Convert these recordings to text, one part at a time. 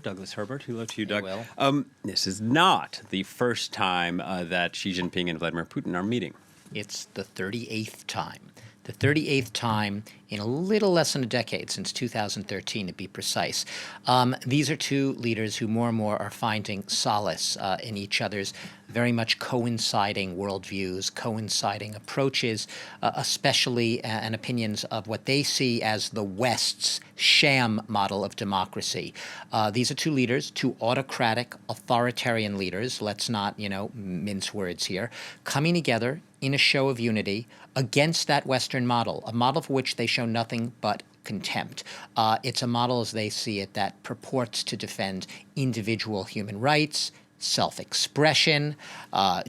Douglas Herbert, hello to you, Doug. Will. This is not the first time that Xi Jinping and Vladimir Putin are meeting. It's the 38th time. The 38th time in a little less than a decade, since 2013 to be precise. These are two leaders who more and more are finding solace in each other's very much coinciding worldviews, coinciding approaches, especially and opinions of what they see as the West's sham model of democracy. These are two leaders, two autocratic, authoritarian leaders, let's not, mince words here, coming together in a show of unity against that Western model, a model for which they show nothing but contempt. It's a model, as they see it, that purports to defend individual human rights, self-expression,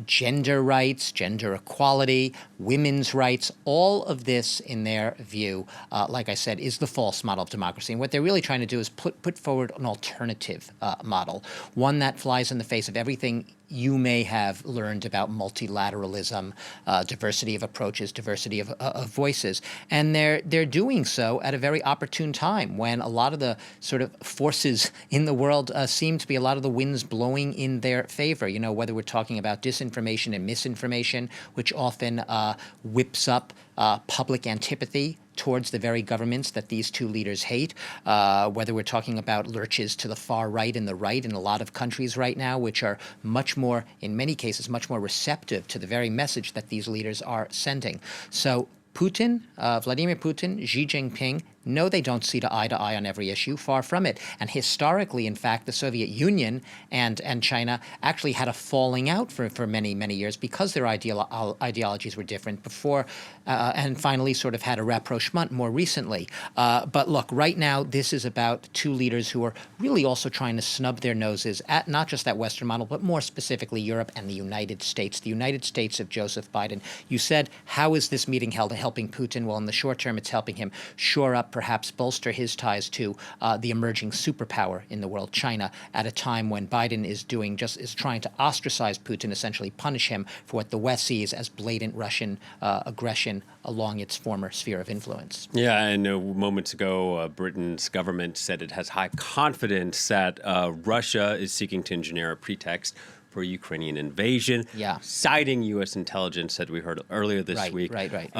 gender rights, gender equality, women's rights. All of this, in their view, like I said, is the false model of democracy. And what they're really trying to do is put forward an alternative model, one that flies in the face of everything you may have learned about multilateralism, diversity of approaches, diversity of voices. And they're doing so at a very opportune time when a lot of the sort of forces in the world seem to be a lot of the winds blowing in their favor. Whether we're talking about disinformation and misinformation, which often whips up public antipathy towards the very governments that these two leaders hate, whether we're talking about lurches to the far right and the right in a lot of countries right now, which are much more, in many cases, much more receptive to the very message that these leaders are sending. So Putin, Vladimir Putin, Xi Jinping, no, they don't see eye to eye on every issue, far from it. And historically, in fact, the Soviet Union and China actually had a falling out for many, many years because their ideologies were different before and finally sort of had a rapprochement more recently. But look, right now, this is about two leaders who are really also trying to snub their noses at not just that Western model, but more specifically Europe and the United States of Joseph Biden. You said, how is this meeting helping Putin? Well, in the short term, it's helping him shore up, perhaps bolster his ties to the emerging superpower in the world, China, at a time when Biden is trying to ostracize Putin, essentially punish him for what the West sees as blatant Russian aggression along its former sphere of influence. Yeah, and moments ago, Britain's government said it has high confidence that Russia is seeking to engineer a pretext for Ukrainian invasion, citing U.S. intelligence that we heard earlier this week. Right.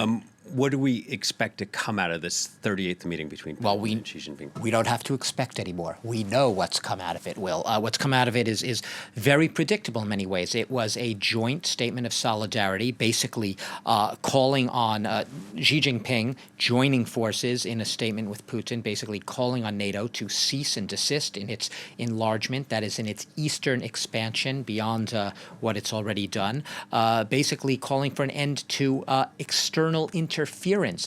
What do we expect to come out of this 38th meeting between Putin and Xi Jinping? We don't have to expect anymore. We know what's come out of it, Will. What's come out of it is very predictable in many ways. It was a joint statement of solidarity, basically calling on Xi Jinping joining forces in a statement with Putin, basically calling on NATO to cease and desist in its enlargement, that is, in its eastern expansion beyond what it's already done, basically calling for an end to external interference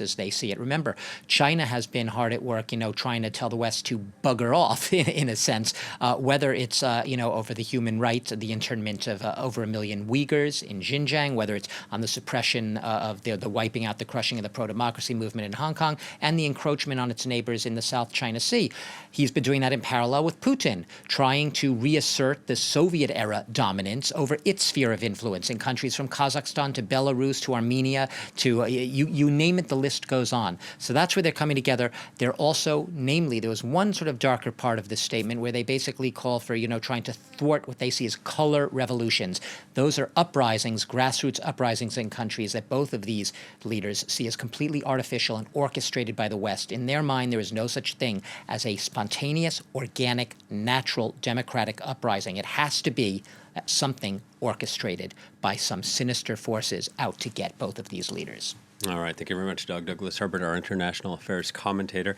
as they see it. Remember, China has been hard at work, trying to tell the West to bugger off in a sense, whether it's, over the human rights, the internment of over 1 million Uyghurs in Xinjiang, whether it's on the suppression of the wiping out, the crushing of the pro-democracy movement in Hong Kong, and the encroachment on its neighbors in the South China Sea. He's been doing that in parallel with Putin, trying to reassert the Soviet-era dominance over its sphere of influence in countries from Kazakhstan to Belarus to Armenia to you name it, the list goes on. So that's where they're coming together. They're also, namely, there was one sort of darker part of this statement where they basically call for, trying to thwart what they see as color revolutions. Those are uprisings, grassroots uprisings in countries that both of these leaders see as completely artificial and orchestrated by the West. In their mind, there is no such thing as a spontaneous, organic, natural, democratic uprising. It has to be something orchestrated by some sinister forces out to get both of these leaders. All right. Thank you very much, Doug. Douglas Herbert, our international affairs commentator.